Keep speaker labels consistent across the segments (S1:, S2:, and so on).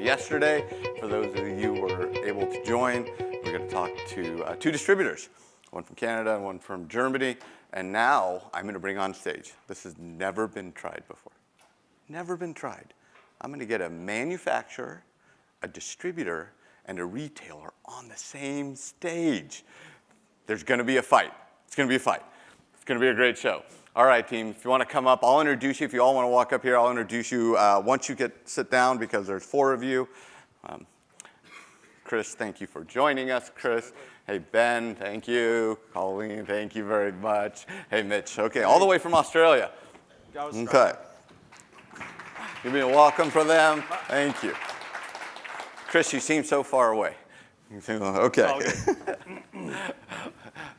S1: yesterday. For those of you who were able to join, we're going to talk to two distributors, one from Canada and one from Germany. And now I'm going to bring on stage. This has never been tried before. Never been tried. I'm going to get a manufacturer, a distributor, and a retailer on the same stage. There's going to be a fight. It's going to be a fight. It's going to be a great show. All right, team, if you want to come up, I'll introduce you. If you all want to walk up here, I'll introduce you once you sit down, because there's 4 of you. Chris, thank you for joining us, Chris. Hey, Ben, thank you. Colleen, thank you very much. Hey, Mitch, okay, all the way from Australia. Okay. Give me a welcome for them. Thank you. Chris, you seem so far away. Okay.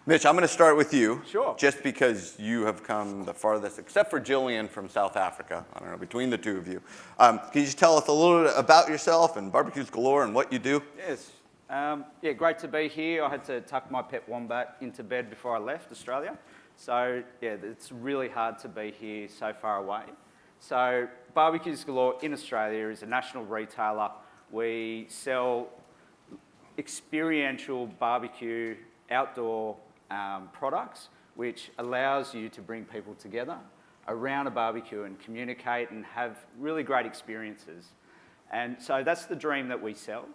S1: Mitch, I'm going to start with you.
S2: Sure.
S1: Just because you have come the farthest, except for Jillian from South Africa. I don't know, between the 2 of you. Can you just tell us a little bit about yourself and Barbecues Galore and what you do?
S2: Yes. Yeah, great to be here. I had to tuck my pet wombat into bed before I left Australia. So, yeah, it's really hard to be here so far away. So, Barbecues Galore in Australia is a national retailer. We sell experiential barbecue outdoor products, which allows you to bring people together around a barbecue and communicate and have really great experiences. And so that's the dream that we sell.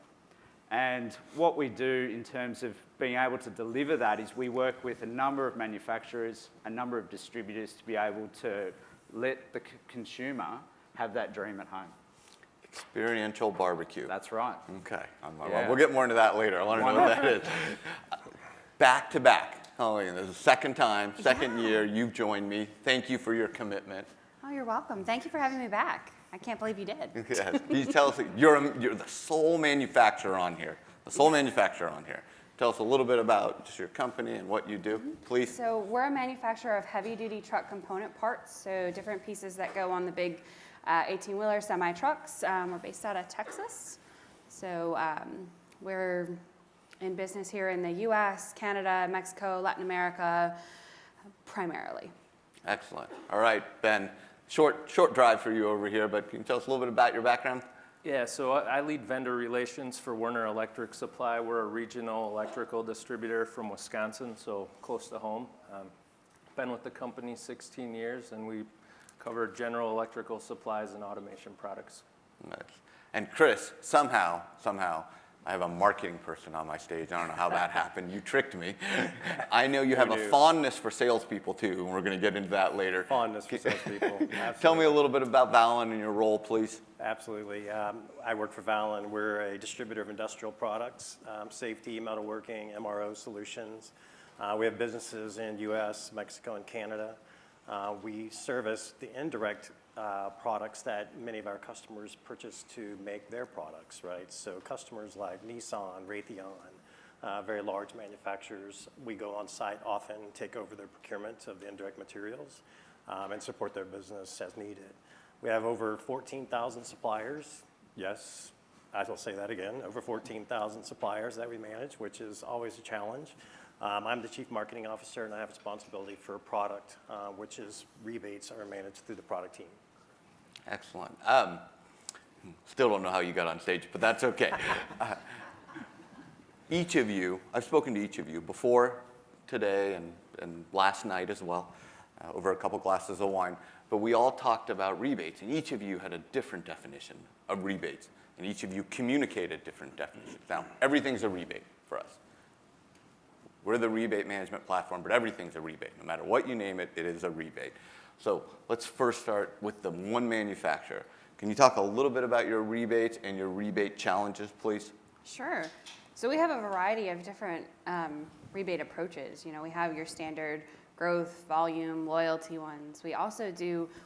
S2: And what we do in terms of being able to deliver that is we work with a number of manufacturers, a number of distributors to be able to let the consumer have that dream at home.
S1: Experiential barbecue.
S2: That's right.
S1: Okay. We'll get more into that later. I want to know what that is. Back to back. Colleen, this is the second year you've joined me. Thank you for your commitment.
S3: Oh, you're welcome. Thank you for having me back. I can't believe you did.
S1: Yes. Can you tell us, you're the sole manufacturer on here. The sole manufacturer on here. Tell us a little bit about just your company and what you do, please.
S3: So we're a manufacturer of heavy-duty truck component parts, so different pieces that go on the big 18-wheeler semi-trucks. We're based out of Texas. So we're in business here in the U.S., Canada, Mexico, Latin America, primarily.
S1: Excellent. All right, Ben, short drive for you over here, but can you tell us a little bit about your background?
S4: Yeah, so I lead vendor relations for Werner Electric Supply. We're a regional electrical distributor from Wisconsin, so close to home. Been with the company 16 years, and we cover general electrical supplies and automation products.
S1: Nice. And Chris, somehow, I have a marketing person on my stage. I don't know how that happened. You tricked me. I know you have a fondness for salespeople too, and we're going to get into that later.
S5: Fondness for salespeople.
S1: Tell me a little bit about Valin and your role, please.
S5: Absolutely. I work for Valin. We're a distributor of industrial products, safety, metalworking, MRO solutions. We have businesses in U.S., Mexico, and Canada. We service the indirect products that many of our customers purchase to make their products, right? So customers like Nissan, Raytheon, very large manufacturers, we go on site often, take over their procurement of the indirect materials, and support their business as needed. We have over 14,000 suppliers. Yes, I will say that again, over 14,000 suppliers that we manage, which is always a challenge. I'm the Chief Marketing Officer, and I have responsibility for product, which is rebates are managed through the product team.
S1: Excellent. Still don't know how you got on stage, but that's okay. Each of you, I've spoken to each of you before today and last night as well, over a couple glasses of wine, but we all talked about rebates, and each of you had a different definition of rebates, and each of you communicated different definitions. Now, everything's a rebate for us. We're the rebate management platform, but everything's a rebate. No matter what you name it, it is a rebate. So let's first start with the one manufacturer. Can you talk a little bit about your rebates and your rebate challenges, please?
S3: Sure. So we have a variety of different rebate approaches. You know, we have your standard growth, volume, loyalty ones. We also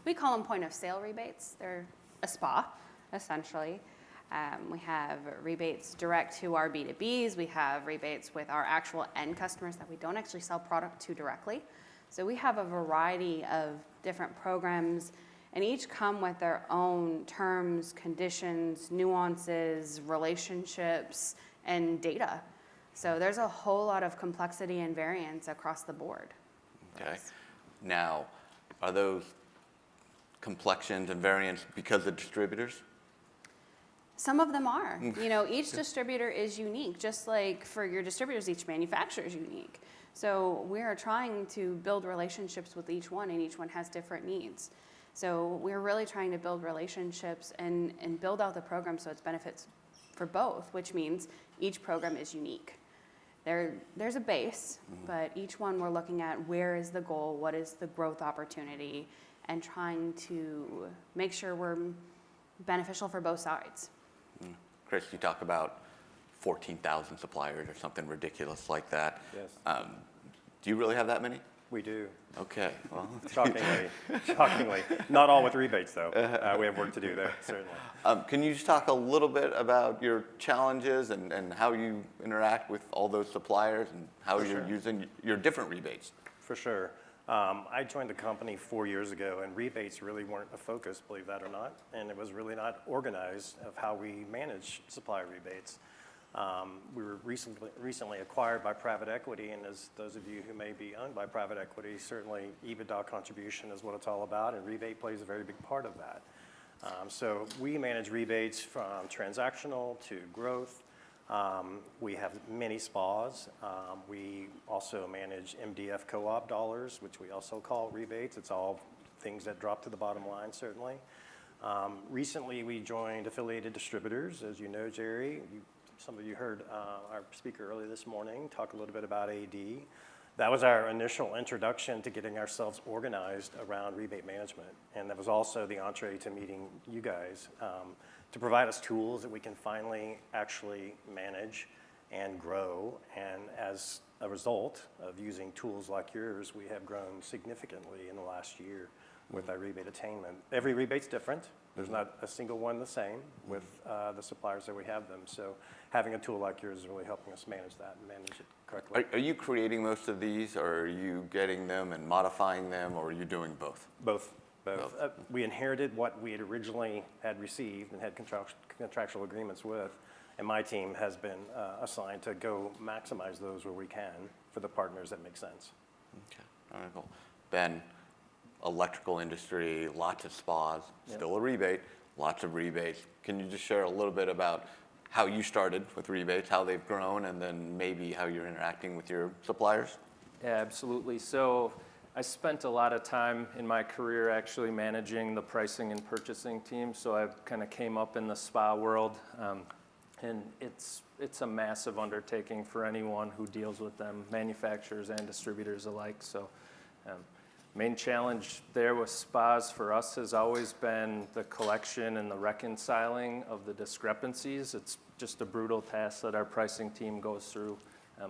S3: we call them point of sale rebates. They're a spa, essentially. We have rebates direct to our B2Bs. We have rebates with our actual end customers that we don't actually sell product to directly. So we have a variety of different programs, and each come with their own terms, conditions, nuances, relationships, and data. So there's a whole lot of complexity and variance across the board.
S1: Okay. Now, are those complexions and variants because of distributors?
S3: Some of them are. You know, each distributor is unique, just like for your distributors, each manufacturer is unique. So we are trying to build relationships with each one, and each one has different needs. So we're really trying to build relationships and build out the program so it's benefits for both, which means each program is unique. There's a base, but each one we're looking at where is the goal, what is the growth opportunity, and trying to make sure we're beneficial for both sides.
S1: Chris, you talk about 14,000 suppliers or something ridiculous like that.
S5: Yes.
S1: Do you really have that many?
S5: We do.
S1: Okay. Well,
S5: Shockingly. Not all with rebates, though. We have work to do there, certainly.
S1: can you just talk a little bit about your challenges and how you interact with all those suppliers and how you're using your different rebates?
S5: For sure. I joined the company 4 years ago, and rebates really weren't a focus, believe that or not, and it was really not organized of how we manage supplier rebates. We were recently acquired by private equity, and as those of you who may be owned by private equity, certainly EBITDA contribution is what it's all about, and rebate plays a very big part of that. So we manage rebates from transactional to growth. We have many spas. We also manage MDF co-op dollars, which we also call rebates. It's all things that drop to the bottom line, certainly. Recently, we joined affiliated distributors. As you know, Jerry, some of you heard our speaker earlier this morning talk a little bit about AD. That was our initial introduction to getting ourselves organized around rebate management. And that was also the entree to meeting you guys to provide us tools that we can finally actually manage and grow. And as a result of using tools like yours, we have grown significantly in the last year with our rebate attainment. Every rebate's different. There's not a single one the same with the suppliers that we have them. So having a tool like yours is really helping us manage that and manage it correctly.
S1: Are you creating most of these, or are you getting them and modifying them, or are you doing both?
S5: Both. We inherited what we had originally had received and had contractual agreements with, and my team has been assigned to go maximize those where we can for the partners that make sense.
S1: Okay, all right, cool. Ben, electrical industry, lots of spas, still a rebate, lots of rebates. Can you just share a little bit about how you started with rebates, how they've grown, and then maybe how you're interacting with your suppliers?
S4: Yeah, absolutely. So I spent a lot of time in my career actually managing the pricing and purchasing team. So I kind of came up in the spa world, and it's a massive undertaking for anyone who deals with them, manufacturers and distributors alike. So main challenge there with spas for us has always been the collection and the reconciling of the discrepancies. It's just a brutal task that our pricing team goes through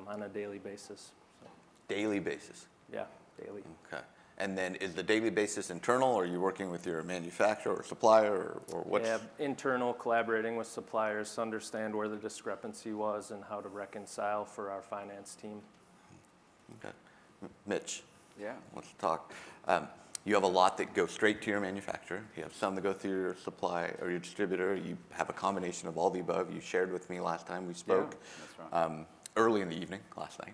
S4: on a daily basis. So.
S1: Daily basis?
S4: Yeah, daily.
S1: Okay. And then is the daily basis internal, or are you working with your manufacturer or supplier, or what's?
S4: Yeah, internal, collaborating with suppliers to understand where the discrepancy was and how to reconcile for our finance team.
S1: Okay. Mitch.
S2: Yeah.
S1: Let's talk. You have a lot that go straight to your manufacturer. You have some that go through your supply or your distributor. You have a combination of all the above. You shared with me last time we spoke.
S2: Yeah, that's right.
S1: Early in the evening last night.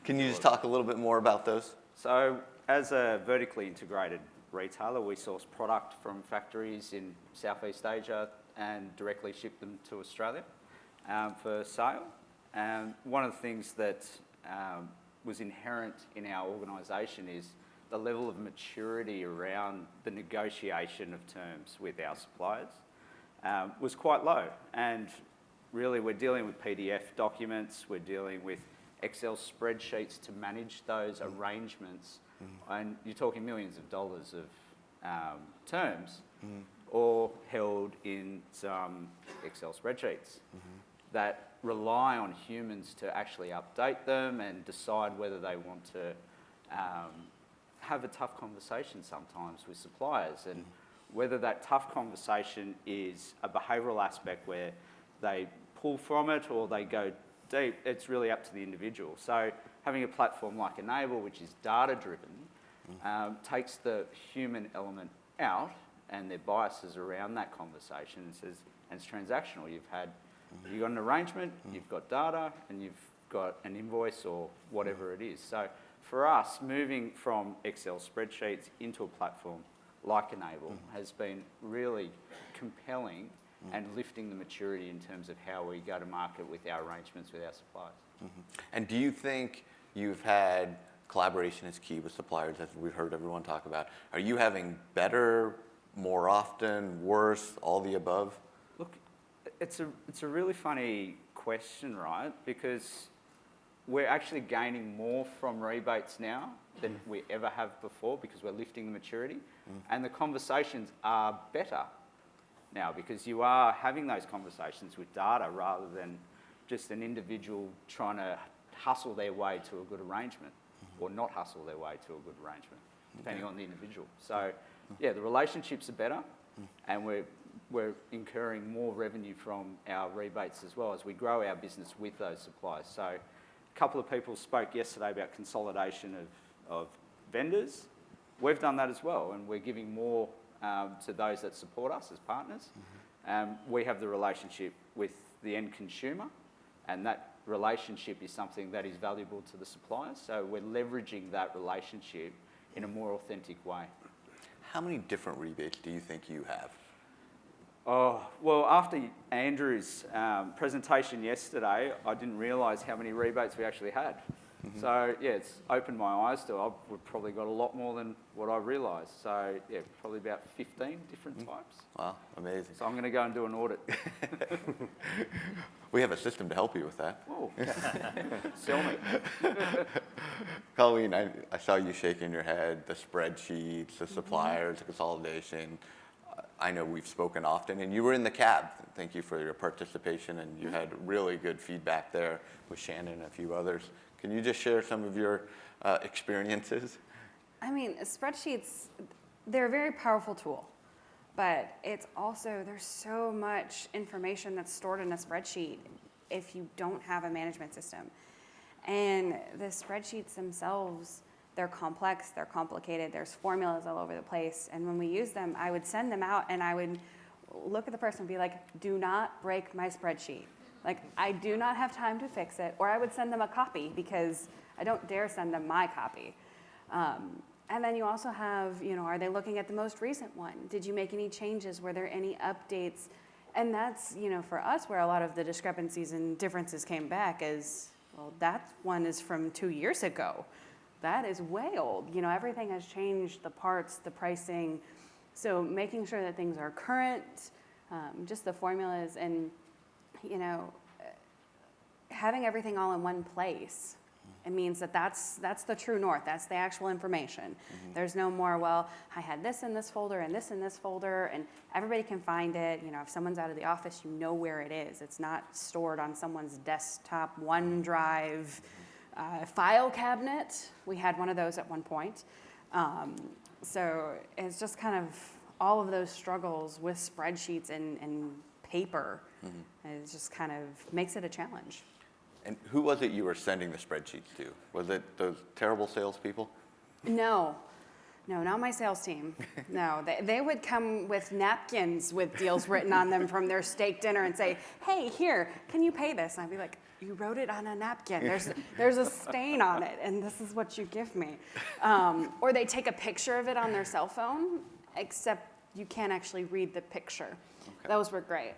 S1: Can you just talk a little bit more about those?
S2: So as a vertically integrated retailer, we source product from factories in Southeast Asia and directly ship them to Australia for sale. And one of the things that was inherent in our organisation is the level of maturity around the negotiation of terms with our suppliers was quite low. And really, we're dealing with PDF documents, we're dealing with Excel spreadsheets to manage those arrangements, and you're talking millions of dollars of terms, all held in some Excel spreadsheets that rely on humans to actually update them and decide whether they want to have a tough conversation sometimes with suppliers, and whether that tough conversation is a behavioural aspect where they pull from it or they go deep, it's really up to the individual. So having a platform like Enable, which is data-driven, takes the human element out and their biases around that conversation and says, and it's transactional. You've got an arrangement, you've got data, and you've got an invoice or whatever it is. So for us, moving from Excel spreadsheets into a platform like Enable has been really compelling and lifting the maturity in terms of how we go to market with our arrangements with our suppliers.
S1: And do you think you've had collaboration is key with suppliers, as we've heard everyone talk about? Are you having better, more often, worse, all the above?
S2: Look, it's a really funny question, right? Because we're actually gaining more from rebates now than we ever have before because we're lifting the maturity. And the conversations are better now because you are having those conversations with data rather than just an individual trying to hustle their way to a good arrangement or not hustle their way to a good arrangement, depending on the individual. So, yeah, the relationships are better and we're incurring more revenue from our rebates as well as we grow our business with those suppliers. So a couple of people spoke yesterday about consolidation of vendors. We've done that as well, and we're giving more to those that support us as partners. We have the relationship with the end consumer, and that relationship is something that is valuable to the suppliers. So we're leveraging that relationship in a more authentic way.
S1: How many different rebates do you think you have?
S2: Oh, well, after Andrew's presentation yesterday, I didn't realise how many rebates we actually had. So, yeah, it's opened my eyes to we've probably got a lot more than what I realised. So, yeah, probably about 15 different types.
S1: Wow, amazing.
S2: So I'm going to go and do an audit.
S1: We have a system to help you with that.
S2: Oh, sell me.
S1: Colleen, I saw you shaking your head, the spreadsheets, the suppliers, the consolidation. I know we've spoken often, and you were in the cab. Thank you for your participation, and you had really good feedback there with Shannon and a few others. Can you just share some of your experiences?
S3: I mean, spreadsheets, they're a very powerful tool, but it's also, there's so much information that's stored in a spreadsheet if you don't have a management system. And the spreadsheets themselves, they're complex, they're complicated, there's formulas all over the place. And when we use them, I would send them out and I would look at the person and be like, do not break my spreadsheet. Like, I do not have time to fix it. Or I would send them a copy because I don't dare send them my copy. And then you also have, are they looking at the most recent one? Did you make any changes? Were there any updates? And that's, for us where a lot of the discrepancies and differences came back is, well, that one is from 2 years ago. That is way old. Everything has changed, the parts, the pricing. So making sure that things are current, just the formulas and, having everything all in one place. It means that that's the true north. That's the actual information. There's no more, well, I had this in this folder and this in this folder, and everybody can find it. If someone's out of the office, you know where it is. It's not stored on someone's desktop, OneDrive, file cabinet. We had one of those at one point. So it's just kind of all of those struggles with spreadsheets and paper. It just kind of makes it a challenge.
S1: And who was it you were sending the spreadsheets to? Was it those terrible salespeople?
S3: No, not my sales team. No, they would come with napkins with deals written on them from their steak dinner and say, hey, here, can you pay this? And I'd be like, you wrote it on a napkin. There's a stain on it, and this is what you give me. Or they take a picture of it on their cell phone, except you can't actually read the picture. Okay. Those were great.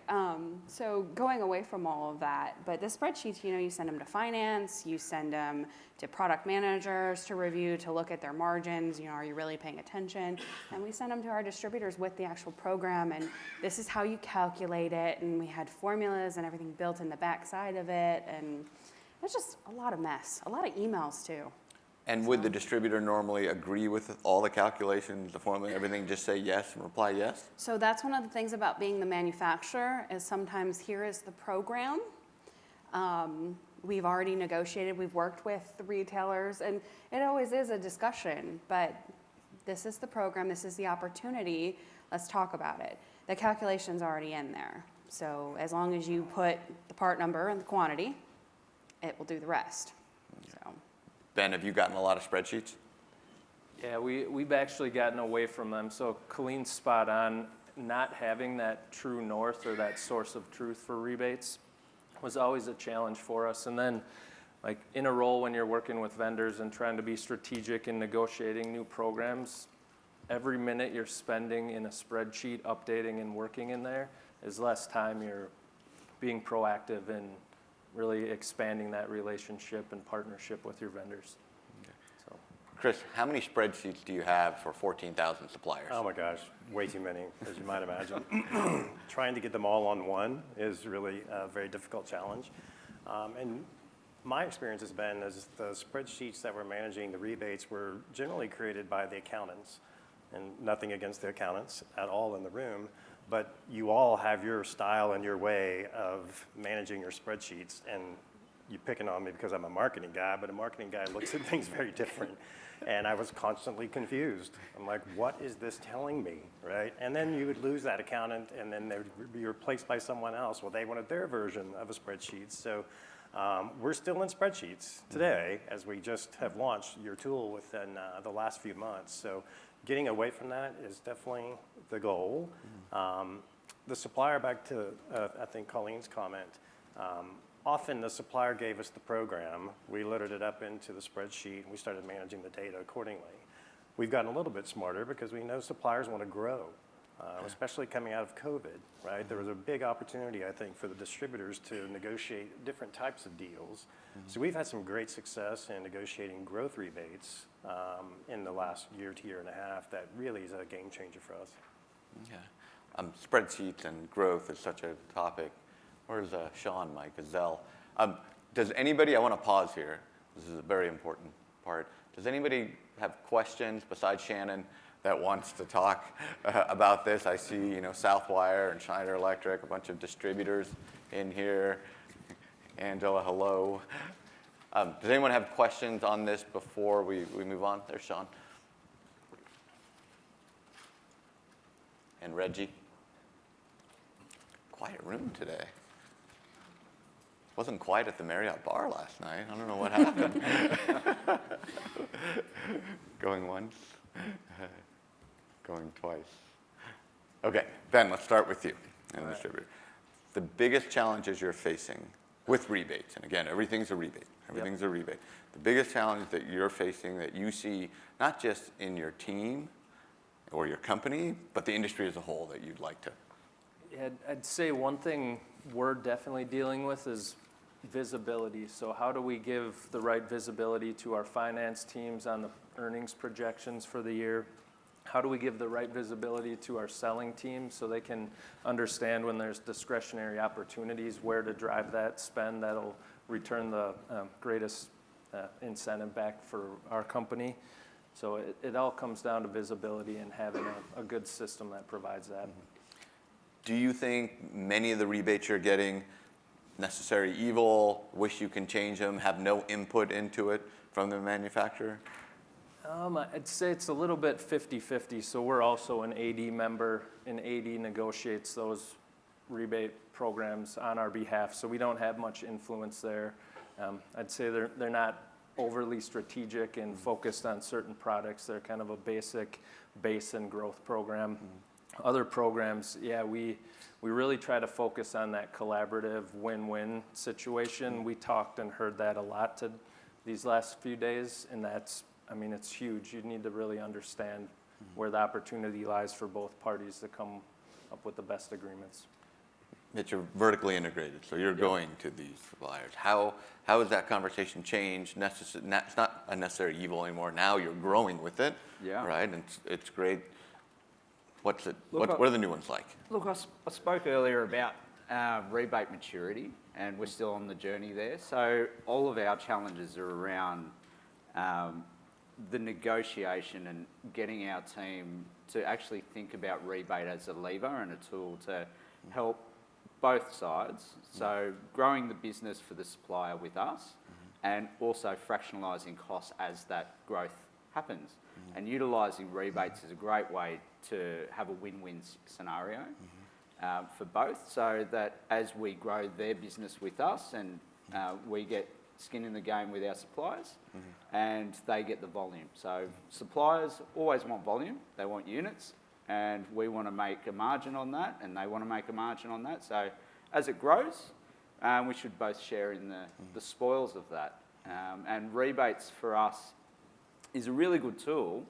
S3: So going away from all of that, but the spreadsheets, you send them to finance, you send them to product managers to review, to look at their margins, are you really paying attention? And we send them to our distributors with the actual program, and this is how you calculate it, and we had formulas and everything built in the back side of it, and it's just a lot of mess, a lot of emails too.
S1: And would the distributor normally agree with all the calculations, the formula, everything, just say yes and reply yes?
S3: So that's one of the things about being the manufacturer is sometimes here is the program. We've already negotiated, we've worked with the retailers, and it always is a discussion, but this is the program, this is the opportunity, let's talk about it. The calculation's already in there. So as long as you put the part number and the quantity, it will do the rest. So.
S1: Ben, have you gotten a lot of spreadsheets?
S4: Yeah, we've actually gotten away from them. So Colleen's spot on. Not having that true north or that source of truth for rebates was always a challenge for us. And then, like in a role when you're working with vendors and trying to be strategic in negotiating new programs, every minute you're spending in a spreadsheet, updating and working in there, is less time you're being proactive and really expanding that relationship and partnership with your vendors. So,
S1: Chris, how many spreadsheets do you have for 14,000 suppliers?
S5: Oh my gosh, way too many, as you might imagine. Trying to get them all on one is really a very difficult challenge. And my experience has been is the spreadsheets that we're managing, the rebates, were generally created by the accountants. And nothing against the accountants at all in the room, but you all have your style and your way of managing your spreadsheets. And you're picking on me because I'm a marketing guy, but a marketing guy looks at things very different. And I was constantly confused. I'm like, what is this telling me, right? And then you would lose that accountant, and then they would be replaced by someone else. Well, they wanted their version of a spreadsheet. So we're still in spreadsheets today, as we just have launched your tool within the last few months. So getting away from that is definitely the goal. The supplier, back to I think Colleen's comment, often the supplier gave us the program, we loaded it up into the spreadsheet, and we started managing the data accordingly. We've gotten a little bit smarter because we know suppliers want to grow, especially coming out of COVID, right? There was a big opportunity, I think, for the distributors to negotiate different types of deals. So we've had some great success in negotiating growth rebates in the last year to year and a half. That really is a game changer for us.
S1: Okay. Spreadsheets and growth is such a topic. Where's Sean, my gazelle? Does anybody, I want to pause here. This is a very important part. Does anybody have questions besides Shannon that wants to talk about this? I see, Southwire and Schneider Electric, a bunch of distributors in here. Angela, hello. Does anyone have questions on this before we move on? There's Sean. And Reggie. Quiet room today. Wasn't quiet at the Marriott bar last night. I don't know what happened. Going once, going twice. Okay, Ben, let's start with you and the distributor. The biggest challenges you're facing with rebates, and again, everything's a rebate. Everything's a rebate. The biggest challenge that you're facing that you see, not just in your team or your company, but the industry as a whole that you'd like to.
S4: yeah, I'd say one thing we're definitely dealing with is visibility. So how do we give the right visibility to our finance teams on the earnings projections for the year? How do we give the right visibility to our selling team so they can understand when there's discretionary opportunities, where to drive that spend that'll return the greatest incentive back for our company? So it all comes down to visibility and having a good system that provides that.
S1: Do you think many of the rebates you're getting, necessary evil, wish you can change them, have no input into it from the manufacturer?
S4: I'd say it's a little bit 50-50. So we're also an AD member, and AD negotiates those rebate programs on our behalf. So we don't have much influence there. I'd say they're not overly strategic and focused on certain products. They're kind of a basic base and growth program. Other programs, yeah, we really try to focus on that collaborative win-win situation. We talked and heard that a lot these last few days, and it's huge. You need to really understand where the opportunity lies for both parties to come up with the best agreements.
S1: That you're vertically integrated, so you're going to these suppliers. How has that conversation changed? It's not a necessary evil anymore. Now you're growing with it, right? And it's great. What are the new ones like?
S2: Look, I spoke earlier about rebate maturity, and we're still on the journey there. So all of our challenges are around the negotiation and getting our team to actually think about rebate as a lever and a tool to help both sides. So growing the business for the supplier with us, and also fractionalising costs as that growth happens. And utilising rebates is a great way to have a win-win scenario for both, so that as we grow their business with us and we get skin in the game with our suppliers, and they get the volume. So suppliers always want volume, they want units, and we want to make a margin on that, and they want to make a margin on that. So as it grows, we should both share in the spoils of that. And rebates for us is a really good tool.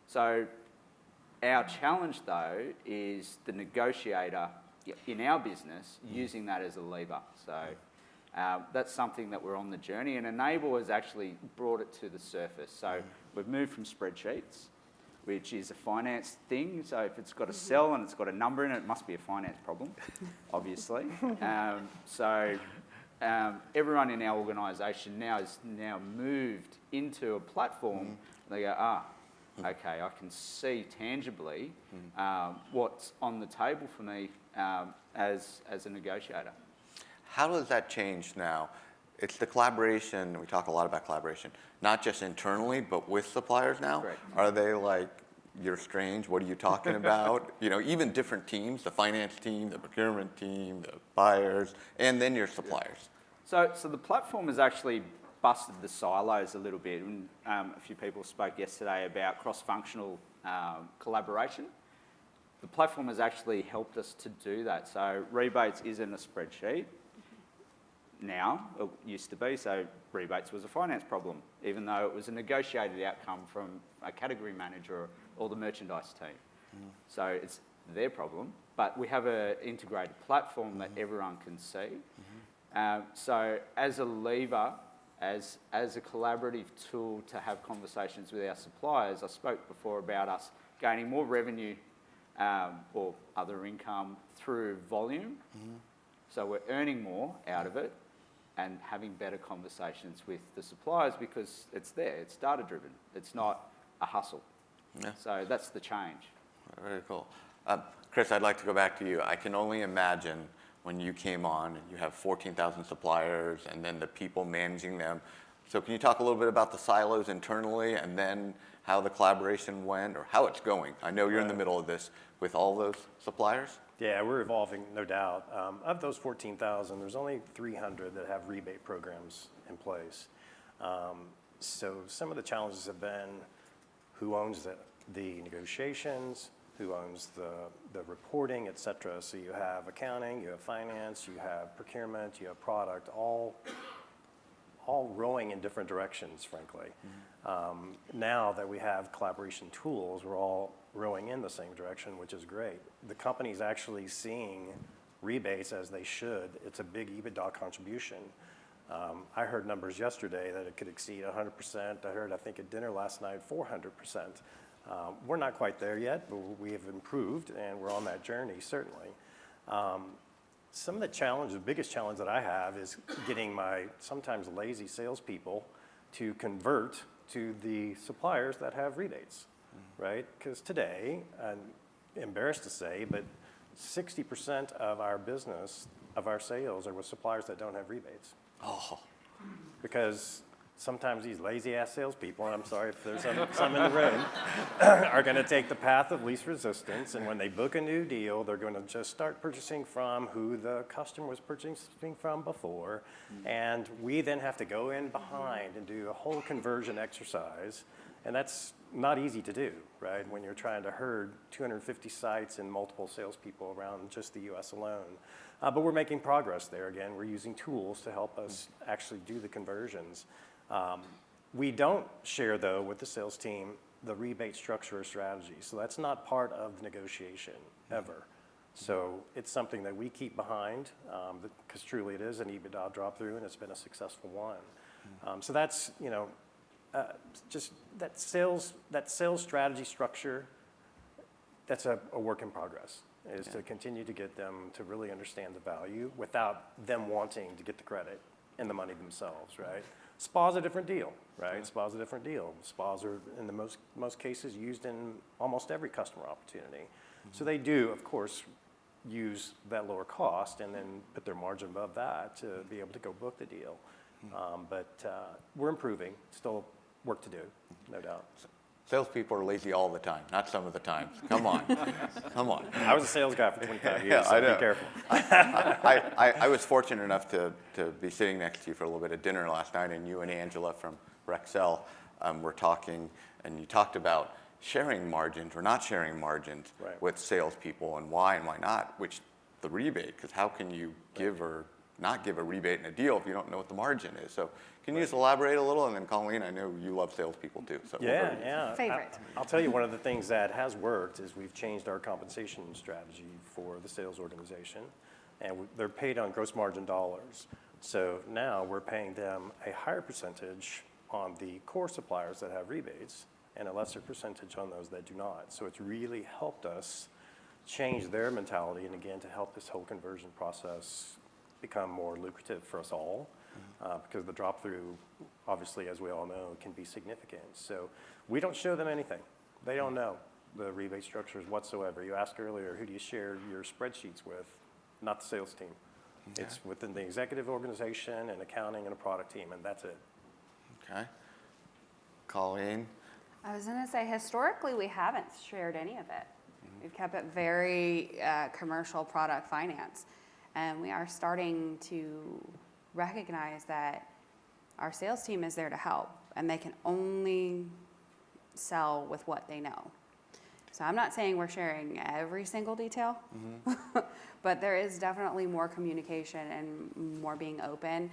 S2: So our challenge, though, is the negotiator in our business, using that as a lever. So that's something that we're on the journey, and Enable has actually brought it to the surface. So we've moved from spreadsheets, which is a finance thing. So if it's got a cell and it's got a number in it, it must be a finance problem, obviously. Everyone in our organisation now is moved into a platform. They go, okay, I can see tangibly what's on the table for me as a negotiator.
S1: How does that change now? It's the collaboration, we talk a lot about collaboration, not just internally, but with suppliers now?
S2: Correct.
S1: Are they like, you're strange, what are you talking about? You know, even different teams, the finance team, the procurement team, the buyers, and then your suppliers.
S2: So the platform has actually busted the silos a little bit. And, a few people spoke yesterday about cross-functional collaboration. The platform has actually helped us to do that. So rebates isn't a spreadsheet now. It used to be. So rebates was a finance problem, even though it was a negotiated outcome from a category manager or the merchandise team. So it's their problem. But we have an integrated platform that everyone can see. So as a lever, as a collaborative tool to have conversations with our suppliers, I spoke before about us gaining more revenue or other income through volume. So we're earning more out of it and having better conversations with the suppliers because it's there, it's data-driven, it's not a hustle.
S1: Yeah.
S2: So that's the change.
S1: Very cool. Chris, I'd like to go back to you. I can only imagine when you came on and you have 14,000 suppliers and then the people managing them. So can you talk a little bit about the silos internally and then how the collaboration went or how it's going? I know you're in the middle of this with all those suppliers.
S5: Yeah, we're evolving, no doubt. Of those 14,000, there's only 300 that have rebate programs in place. So some of the challenges have been who owns the negotiations, who owns the reporting, et cetera. So you have accounting, you have finance, you have procurement, you have product, all rowing in different directions, frankly. Now that we have collaboration tools, we're all rowing in the same direction, which is great. The company's actually seeing rebates as they should. It's a big EBITDA contribution. I heard numbers yesterday that it could exceed 100%. I think at dinner last night, 400%. We're not quite there yet, but we have improved, and we're on that journey, certainly. Some of the challenge, the biggest challenge that I have is getting my sometimes lazy salespeople to convert to the suppliers that have rebates, right? Because today, I'm embarrassed to say, but 60% of our business, of our sales, are with suppliers that don't have rebates.
S1: Oh.
S5: Because sometimes these lazy-ass salespeople, and I'm sorry if there's some in the room, are going to take the path of least resistance, and when they book a new deal, they're going to just start purchasing from who the customer was purchasing from before, and we then have to go in behind and do a whole conversion exercise, and that's not easy to do, right, when you're trying to herd 250 sites and multiple salespeople around just the U.S. alone. But we're making progress there. Again, we're using tools to help us actually do the conversions. We don't share, though, with the sales team the rebate structure or strategy. So that's not part of the negotiation ever. So it's something that we keep behind because truly it is an EBITDA drop through and it's been a successful one. So that's, just that sales strategy structure, that's a work in progress, is to continue to get them to really understand the value without them wanting to get the credit and the money themselves, right? SPA's a different deal, right? SPA's a different deal. SPAs are, in the most cases, used in almost every customer opportunity. So they do, of course, use that lower cost and then put their margin above that to be able to go book the deal. But we're improving. Still work to do, no doubt.
S1: Salespeople are lazy all the time, not some of the time. Come on, come on.
S5: I was a sales guy for 25 years, so
S1: I know.
S5: be careful.
S1: I was fortunate enough to be sitting next to you for a little bit at dinner last night, and you and Angela from Rexel were talking, and you talked about sharing margins or not sharing margins with salespeople and why not, which the rebate, because how can you give or not give a rebate and a deal if you don't know what the margin is. So can you just elaborate a little? And then Colleen, I know you love salespeople too. So
S5: Yeah.
S3: Favorite.
S5: I'll tell you one of the things that has worked is we've changed our compensation strategy for the sales organization, and they're paid on gross margin dollars. So now we're paying them a higher percentage on the core suppliers that have rebates and a lesser percentage on those that do not. So it's really helped us change their mentality, and again, to help this whole conversion process become more lucrative for us all, because the drop through, obviously, as we all know, can be significant. So we don't show them anything. They don't know the rebate structures whatsoever. You asked earlier, who do you share your spreadsheets with? Not the sales team.
S1: Okay.
S5: It's within the executive organization and accounting and a product team, and that's it.
S1: Okay. Colleen?
S3: I was going to say, historically, we haven't shared any of it. We've kept it very commercial product finance. And we are starting to recognize that our sales team is there to help, and they can only sell with what they know. So I'm not saying we're sharing every single detail, but there is definitely more communication and more being open.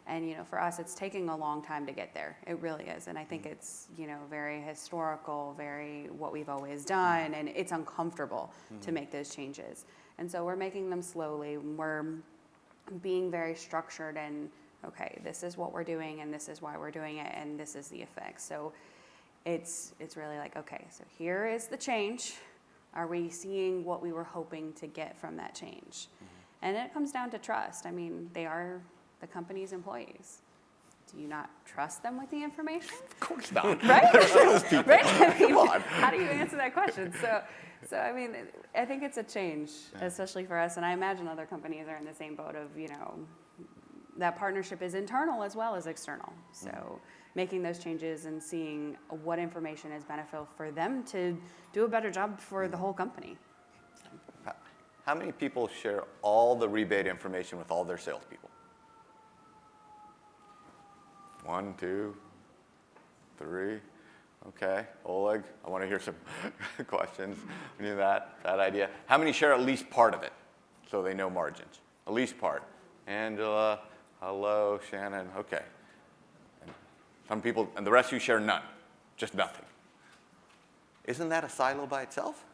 S3: And, you know, for us, it's taking a long time to get there. It really is. And I think it's, you know, very historical, very what we've always done, and it's uncomfortable to make those changes. And so we're making them slowly. We're being very structured and, okay, this is what we're doing, and this is why we're doing it, and this is the effect. So it's really like, okay, so here is the change. Are we seeing what we were hoping to get from that change? And it comes down to trust. I mean, they are the company's employees. Do you not trust them with the information?
S1: Of course not.
S3: Right?
S1: They're salespeople.
S3: Right? I mean,
S1: Come on.
S3: how do you answer that question? So I mean, I think it's a change, especially for us. And I imagine other companies are in the same boat of, you know, that partnership is internal as well as external. So making those changes and seeing what information is beneficial for them to do a better job for the whole company.
S1: How many people share all the rebate information with all their salespeople? 1, 2, 3. Okay, Oleg, I want to hear some questions. We knew that idea. How many share at least part of it so they know margins? At least part. Angela, hello, Shannon, okay. And some people, and the rest of you share none, just nothing. Isn't that a silo by itself?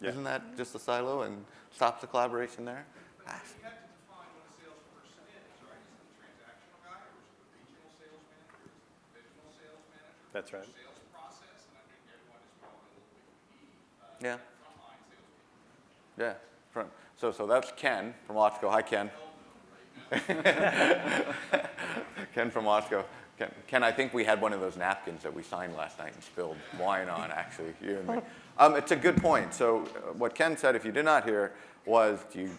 S5: Yeah.
S1: Isn't that just a silo and stops the collaboration there?
S6: You have to define what a salesperson is, right? Is it the transactional guy, or is it the regional sales manager, is it the divisional sales manager?
S5: That's right.
S6: Sales process, and I think everyone is probably a little bit
S1: Yeah.
S6: frontline salespeople.
S1: Yeah. So that's Ken from Watsco. Hi, Ken. Ken from Watsco. Ken, I think we had one of those napkins that we signed last night and spilled wine on, actually, you and me. It's a good point. So what Ken said, if you did not hear, was do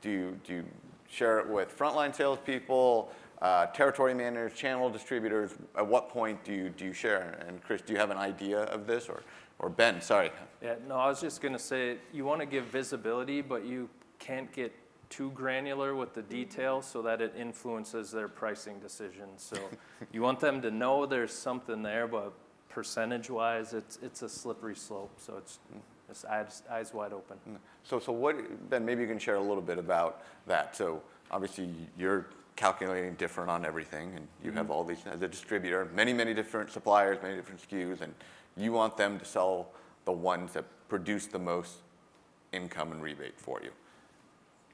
S1: you share it with frontline salespeople, territory managers, channel distributors? At what point do you share? And Chris, do you have an idea of this? Or Ben, sorry.
S4: Yeah, no, I was just going to say, you want to give visibility, but you can't get too granular with the details so that it influences their pricing decisions. So you want them to know there's something there, but percentage-wise, it's a slippery slope. So it's eyes wide open.
S1: So what, Ben, maybe you can share a little bit about that. So obviously you're calculating different on everything, and you have all these, as a distributor, many different suppliers, many different SKUs, and you want them to sell the ones that produce the most income and rebate for you.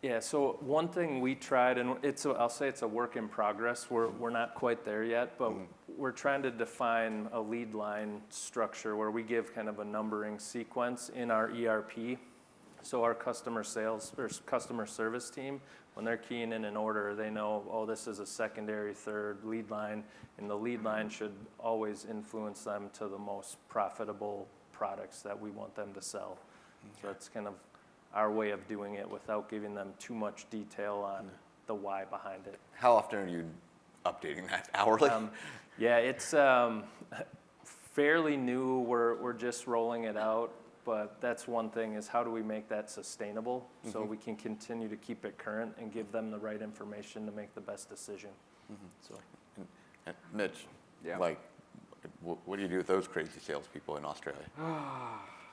S4: Yeah, so one thing we tried, and I'll say it's a work in progress. We're not quite there yet, but we're trying to define a lead line structure where we give kind of a numbering sequence in our ERP. So our customer sales or customer service team, when they're keying in an order, they know, oh, this is a secondary, third lead line, and the lead line should always influence them to the most profitable products that we want them to sell. So that's kind of our way of doing it without giving them too much detail on the why behind it.
S1: How often are you updating that? Hourly?
S4: Yeah, it's fairly new. We're just rolling it out, but that's one thing is how do we make that sustainable so we can continue to keep it current and give them the right information to make the best decision. So,
S1: And Mitch,
S2: Yeah.
S1: like, what do you do with those crazy salespeople in Australia?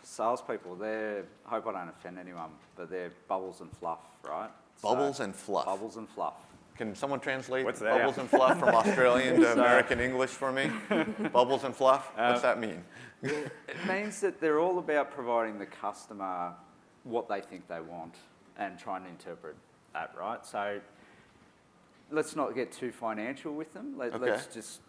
S2: Salespeople, I hope I don't offend anyone, but they're bubbles and fluff, right?
S1: Bubbles and fluff.
S2: Bubbles and fluff.
S1: Can someone translate
S5: What's that?
S1: bubbles and fluff from Australian to American English for me? Bubbles and fluff? What's that mean?
S2: It means that they're all about providing the customer what they think they want and trying to interpret that, right? So let's not get too financial with them. Let's just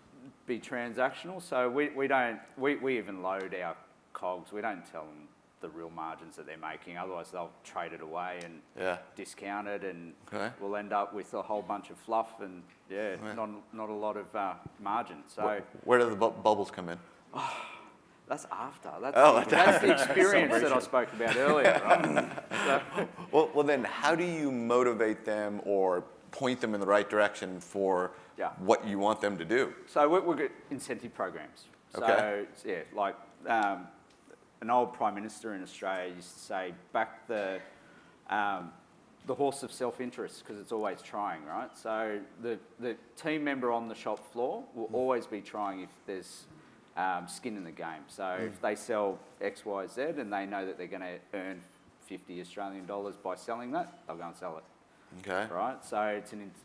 S2: be transactional. So we even load our COGS. We don't tell them the real margins that they're making. Otherwise, they'll trade it away and discount it, and we'll end up with a whole bunch of fluff and not a lot of margin. So
S1: where do the bubbles come in?
S2: that's after. That's the experience that I spoke about earlier, right? So,
S1: Well, then how do you motivate them or point them in the right direction for what you want them to do?
S2: So we've got incentive programs.
S1: Okay.
S2: So yeah, like an old prime minister in Australia used to say, back the horse of self-interest, because it's always trying, right? So the team member on the shop floor will always be trying if there's skin in the game. So if they sell X, Y, Z, and they know that they're going to earn 50 Australian dollars by selling that, they'll go and sell it.
S1: Okay.
S2: Right, so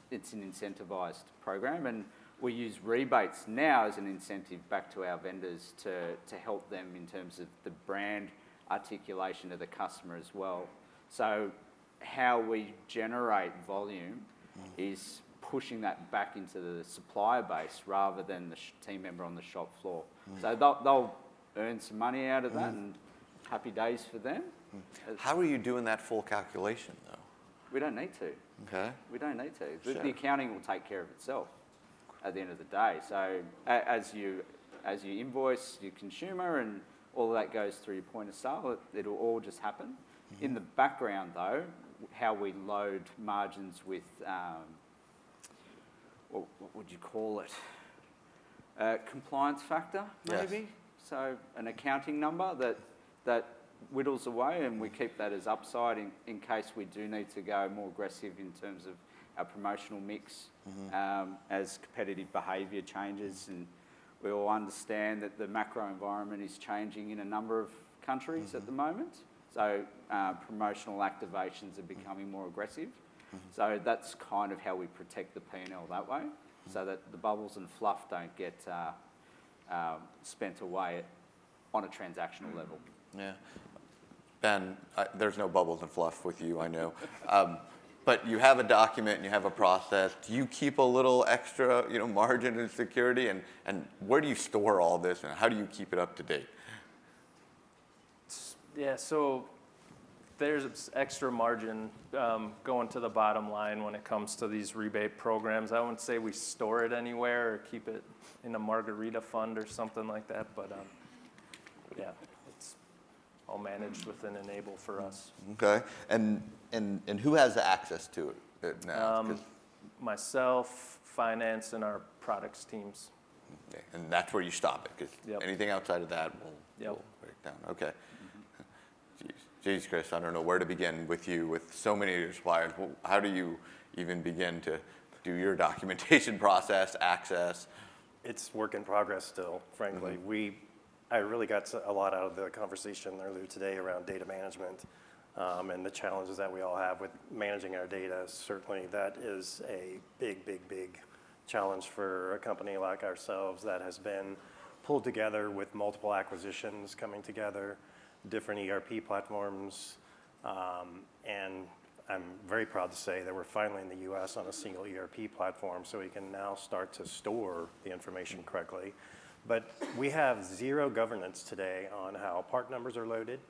S2: it's an incentivised program, and we use rebates now as an incentive back to our vendors to help them in terms of the brand articulation to the customer as well. So how we generate volume is pushing that back into the supplier base rather than the team member on the shop floor. So they'll earn some money out of that, and happy days for them.
S1: How are you doing that full calculation, though?
S2: We don't need to.
S1: Okay.
S2: We don't need to.
S1: Sure.
S2: The accounting will take care of itself at the end of the day. So as you invoice your consumer and all of that goes through your point of sale, it'll all just happen. In the background, though, how we load margins with, what would you call it? Compliance factor, maybe?
S1: Yes.
S2: So an accounting number that whittles away, and we keep that as upside in case we do need to go more aggressive in terms of our promotional mix as competitive behaviour changes. And we all understand that the macro environment is changing in a number of countries at the moment. So promotional activations are becoming more aggressive. So that's kind of how we protect the P&L that way, so that the bubbles and fluff don't get spent away on a transactional level.
S1: Yeah. Ben, there's no bubbles and fluff with you, I know. But you have a document and you have a process. Do you keep a little extra, margin and security? And where do you store all this, and how do you keep it up to date?
S4: Yeah, so there's extra margin going to the bottom line when it comes to these rebate programs. I wouldn't say we store it anywhere or keep it in a margarita fund or something like that, but yeah, it's all managed within Enable for us.
S1: Okay. And who has access to it now? 'Cause-
S4: Myself, finance, and our products teams.
S1: okay. And that's where you stop it, because anything outside of that will break down. Okay. Geez, Chris, I don't know where to begin with you with so many of your suppliers. How do you even begin to do your documentation process, access?
S5: It's work in progress still, frankly. I really got a lot out of the conversation earlier today around data management and the challenges that we all have with managing our data. Certainly that is a big challenge for a company like ourselves that has been pulled together with multiple acquisitions coming together, different ERP platforms, and I'm very proud to say that we're finally in the US on a single ERP platform, so we can now start to store the information correctly. But we have zero governance today on how part numbers are loaded.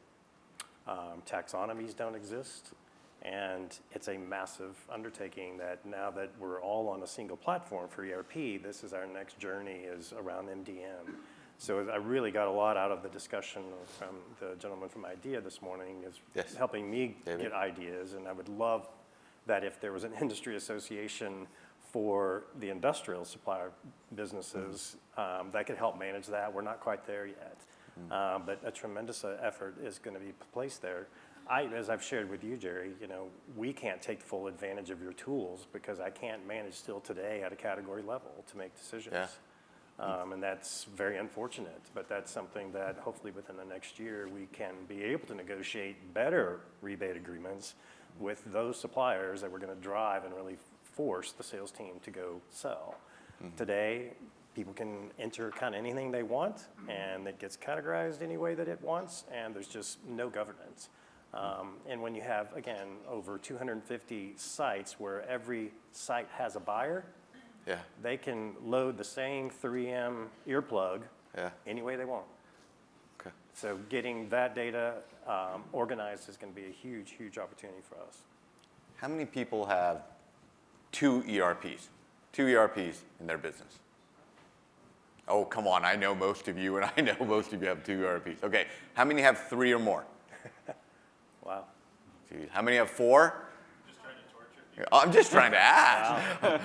S5: Taxonomies don't exist, and it's a massive undertaking that now that we're all on a single platform for ERP, this is our next journey is around MDM. So I really got a lot out of the discussion from the gentleman from IDEA this morning, is helping me get ideas, and I would love that if there was an industry association for the industrial supplier businesses that could help manage that. We're not quite there yet, but a tremendous effort is going to be placed there. As I've shared with you, Jerry, we can't take full advantage of your tools because I can't manage still today at a category level to make decisions.
S1: Yeah.
S5: And that's very unfortunate, but that's something that hopefully within the next year we can be able to negotiate better rebate agreements with those suppliers that we're going to drive and really force the sales team to go sell. Today, people can enter kind of anything they want, and it gets categorized any way that it wants, and there's just no governance. And when you have, again, over 250 sites where every site has a buyer,
S1: Yeah.
S5: they can load the same 3M earplug
S1: Yeah.
S5: any way they want.
S1: Okay.
S5: So getting that data organized is going to be a huge, huge opportunity for us.
S1: How many people have two ERPs? Two ERPs in their business? Oh, come on, I know most of you, and I know most of you have two ERPs. Okay, how many have three or more?
S5: Wow.
S1: Jeez. How many have four? I'm just trying to ask.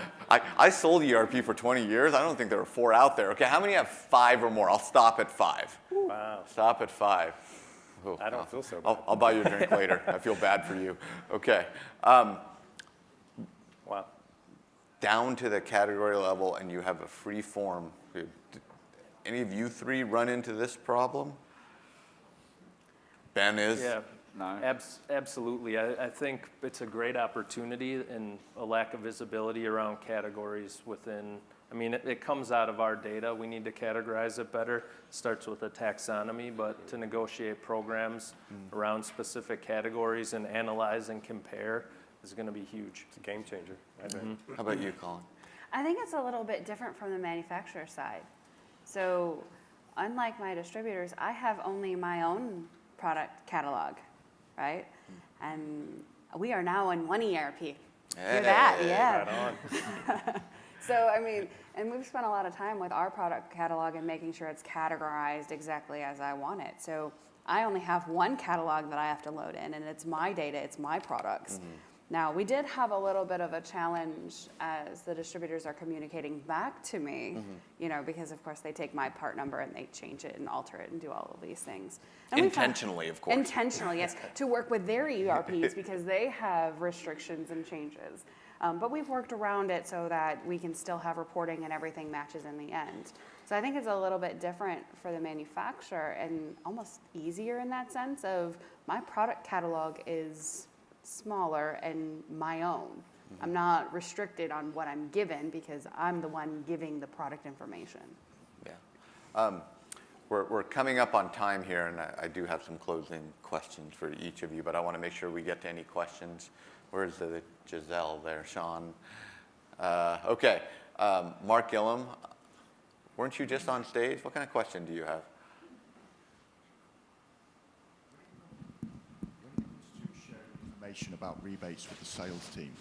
S1: I sold ERP for 20 years. I don't think there were four out there. Okay, how many have five or more? I'll stop at five.
S5: Wow.
S1: Stop at five. Oh,
S5: I don't feel so bad.
S1: I'll buy you a drink later. I feel bad for you. Okay.
S5: Wow.
S1: Down to the category level, and you have a free form. Did any of you three run into this problem? Ben is?
S4: Yeah,
S2: No.
S4: absolutely. I think it's a great opportunity and a lack of visibility around categories within. I mean, it comes out of our data. We need to categorize it better. Starts with a taxonomy, but to negotiate programs around specific categories and analyze and compare is going to be huge.
S5: It's a game changer, I think.
S1: How about you, Colin?
S3: I think it's a little bit different from the manufacturer side. So unlike my distributors, I have only my own product catalog, right? And we are now in one ERP. Hear that? Yeah.
S5: Right on.
S3: So, I mean, and we've spent a lot of time with our product catalog and making sure it's categorized exactly as I want it. So I only have one catalog that I have to load in, and it's my data, it's my products. Now, we did have a little bit of a challenge as the distributors are communicating back to me, you know, because of course they take my part number and they change it and alter it and do all of these things. And we've had-
S1: Intentionally, of course.
S3: Intentionally, yes, to work with their ERPs because they have restrictions and changes. But we've worked around it so that we can still have reporting and everything matches in the end. So I think it's a little bit different for the manufacturer and almost easier in that sense of my product catalog is smaller and my own. I'm not restricted on what I'm given because I'm the one giving the product information.
S1: Yeah. We're coming up on time here, and I do have some closing questions for each of you, but I want to make sure we get to any questions. Where's the Giselle there, Sean? Okay. Mark Gillum, weren't you just on stage? What kind of question do you have?
S7: Information about rebates with the sales team.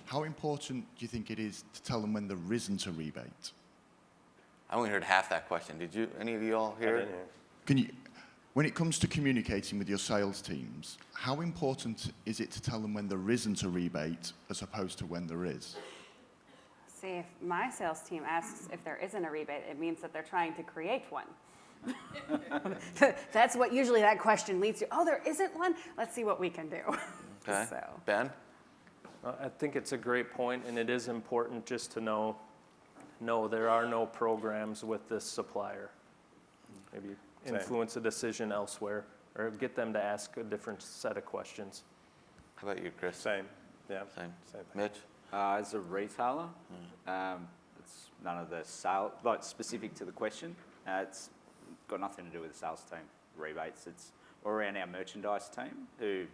S7: How important do you think it is to tell them when there isn't a rebate?
S1: I only heard half that question. Did you? Any of you all
S5: I
S1: hear?
S5: didn't hear.
S7: Can you, when it comes to communicating with your sales teams, how important is it to tell them when there isn't a rebate as opposed to when there is?
S3: See, if my sales team asks if there isn't a rebate, it means that they're trying to create one. That's what usually that question leads to. Oh, there isn't one? Let's see what we can do.
S1: Okay.
S3: So.
S1: Ben?
S4: I think it's a great point, and it is important just to know, no, there are no programs with this supplier. Maybe
S5: Same.
S4: influence a decision elsewhere, or get them to ask a different set of questions.
S1: How about you, Chris?
S5: Same. Yeah.
S1: Same.
S5: Same thing.
S1: Mitch?
S2: As a retailer, it's none of the sale, like specific to the question. It's got nothing to do with the sales team rebates. It's around our merchandise team who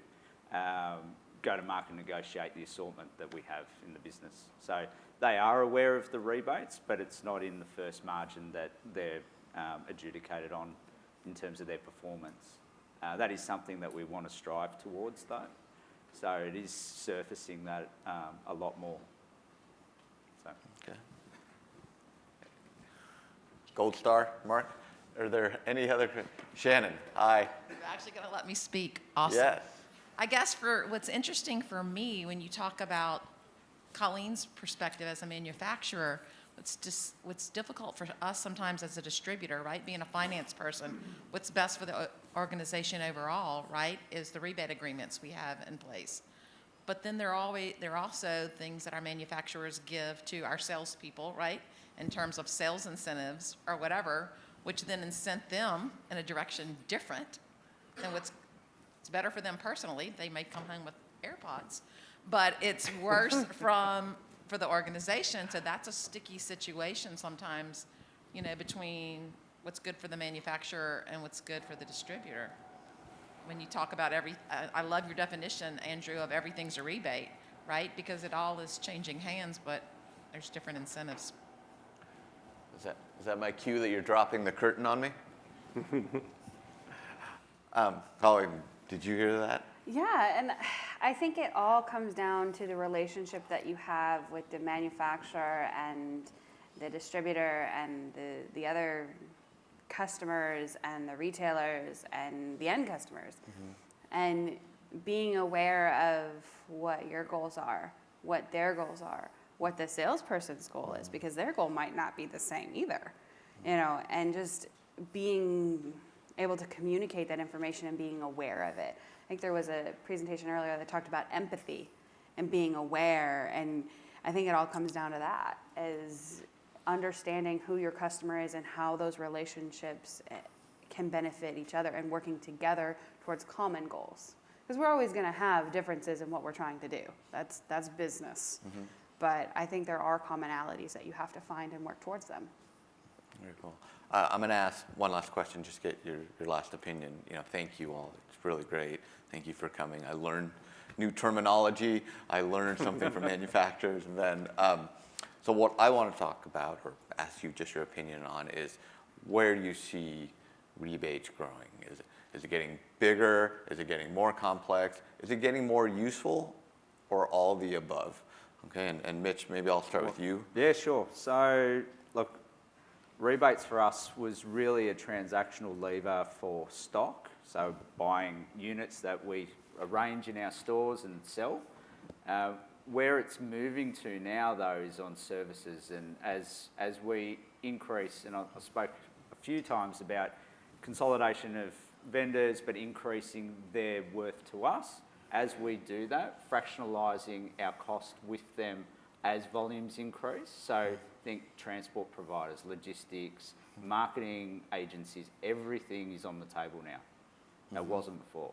S2: go to market and negotiate the assortment that we have in the business. So they are aware of the rebates, but it's not in the first margin that they're adjudicated on in terms of their performance. That is something that we want to strive towards, though. So it is surfacing that a lot more. So.
S1: Okay. Gold star, Mark? Are there any other? Shannon, hi.
S8: You're actually going to let me speak. Awesome.
S1: Yes.
S8: I guess for what's interesting for me when you talk about Colleen's perspective as a manufacturer, what's difficult for us sometimes as a distributor, right? Being a finance person, what's best for the organization overall, right, is the rebate agreements we have in place. But then there are also things that our manufacturers give to our salespeople, right, in terms of sales incentives or whatever, which then incent them in a direction different than what's better for them personally. They may come home with AirPods, but it's worse from for the organization. So that's a sticky situation sometimes, between what's good for the manufacturer and what's good for the distributor. When you talk about I love your definition, Andrew, of everything's a rebate, right? Because it all is changing hands, but there's different incentives.
S1: Is that my cue that you're dropping the curtain on me? Colleen, did you hear that?
S3: Yeah, and I think it all comes down to the relationship that you have with the manufacturer and the distributor and the other customers and the retailers and the end customers. And being aware of what your goals are, what their goals are, what the salesperson's goal is, because their goal might not be the same either, and just being able to communicate that information and being aware of it. I think there was a presentation earlier that talked about empathy and being aware, and I think it all comes down to that, is understanding who your customer is and how those relationships can benefit each other and working together towards common goals. Because we're always going to have differences in what we're trying to do. That's business. But I think there are commonalities that you have to find and work towards them.
S1: Very cool. I'm going to ask one last question, just get your last opinion. Thank you all. It's really great. Thank you for coming. I learned new terminology. I learned something from manufacturers. And then, so what I want to talk about, or ask you just your opinion on, is where you see rebates growing. Is it getting bigger? Is it getting more complex? Is it getting more useful, or all the above? Okay, and Mitch, maybe I'll start with you.
S2: Yeah, sure. So, look, rebates for us was really a transactional lever for stock. So buying units that we arrange in our stores and sell. Where it's moving to now, though, is on services. And as we increase, and I spoke a few times about consolidation of vendors, but increasing their worth to us. As we do that, fractionalising our cost with them as volumes increase. So think transport providers, logistics, marketing agencies, everything is on the table now. That wasn't before.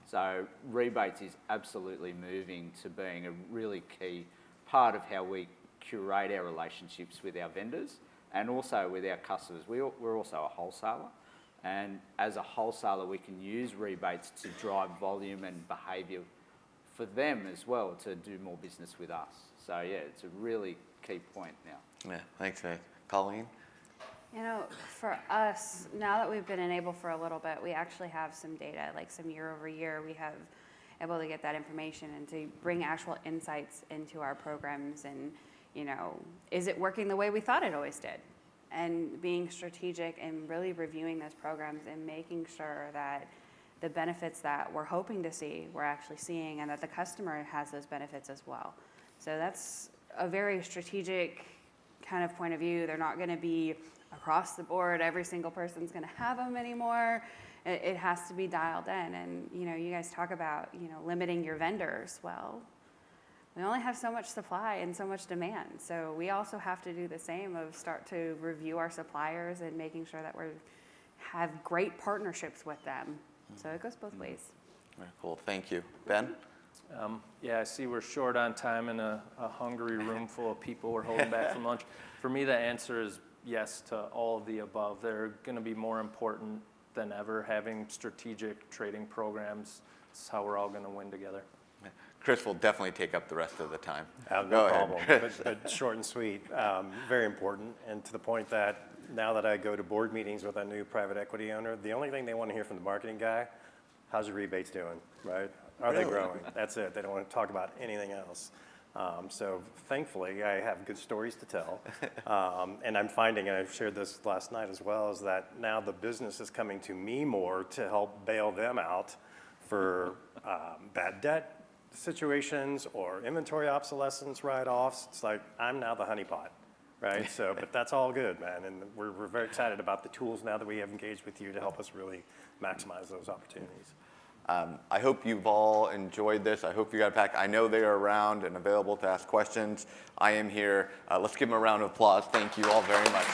S2: So rebates is absolutely moving to being a really key part of how we curate our relationships with our vendors and also with our customers. We're also a wholesaler. And as a wholesaler, we can use rebates to drive volume and behaviour for them as well to do more business with us. So yeah, it's a really key point now.
S1: Yeah, thanks, Mitch. Colleen?
S3: For us, now that we've been enabled for a little bit, we actually have some data, like some year over year, we have able to get that information and to bring actual insights into our programs and, is it working the way we thought it always did? And being strategic and really reviewing those programs and making sure that the benefits that we're hoping to see, we're actually seeing, and that the customer has those benefits as well. So that's a very strategic kind of point of view. They're not going to be across the board. Every single person's going to have them anymore. It has to be dialed in. And, you guys talk about, limiting your vendors. Well, we only have so much supply and so much demand. So we also have to do the same of start to review our suppliers and making sure that we have great partnerships with them. So it goes both ways.
S1: Very cool. Thank you. Ben?
S4: Yeah, I see we're short on time in a hungry room full of people. We're holding back from lunch. For me, the answer is yes to all of the above. They're going to be more important than ever. Having strategic trading programs is how we're all going to win together.
S1: Chris will definitely take up the rest of the time.
S5: No
S1: Go
S5: problem,
S1: ahead.
S5: but short and sweet. Very important, and to the point that now that I go to board meetings with a new private equity owner, the only thing they want to hear from the marketing guy, how's your rebates doing, right? Are they growing? That's it. They don't want to talk about anything else. So thankfully, I have good stories to tell. And I'm finding, and I shared this last night as well, is that now the business is coming to me more to help bail them out for bad debt situations or inventory obsolescence write-offs. It's like, I'm now the honeypot, right? So, but that's all good, man. And we're very excited about the tools now that we have engaged with you to help us really maximize those opportunities.
S1: I hope you've all enjoyed this. I hope you got it back. I know they are around and available to ask questions. I am here. Let's give them a round of applause. Thank you all very much.